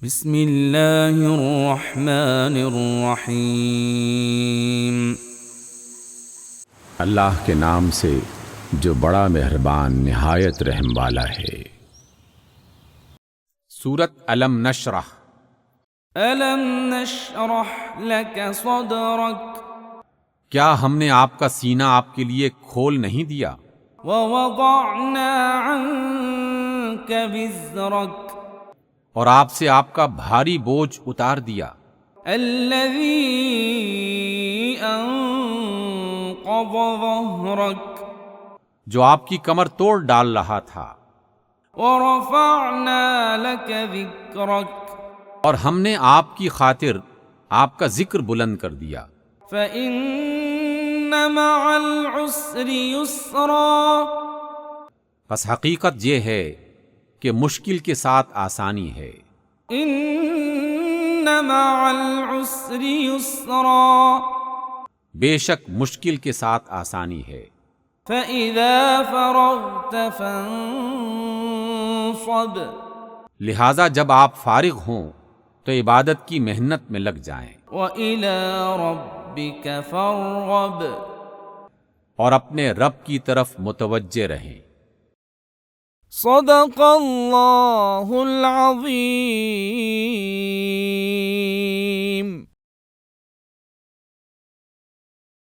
بسم اللہ الرحمن الرحیم۔ اللہ کے نام سے جو بڑا مہربان نہایت رحم والا ہے۔ سورۃ الم نشرح۔ الم نشرح لک صدرک، کیا ہم نے آپ کا سینہ آپ کے لیے کھول نہیں دیا؟ ووضعنا عنک وزرک، اور آپ سے آپ کا بھاری بوجھ اتار دیا، الذی انقض ظہرک، جو آپ کی کمر توڑ ڈال رہا تھا، ورفعنا لک ذکرک، اور ہم نے آپ کی خاطر آپ کا ذکر بلند کر دیا۔ فإن مع العسر یسرا، بس حقیقت یہ ہے کہ مشکل کے ساتھ آسانی ہے۔ ان مع العسر یسرا، بے شک مشکل کے ساتھ آسانی ہے۔ فإذا فرغت فانصب، لہذا جب آپ فارغ ہوں تو عبادت کی محنت میں لگ جائیں، وإلى ربك فارغب، اور اپنے رب کی طرف متوجہ رہیں۔ صدق اللہ العظیم۔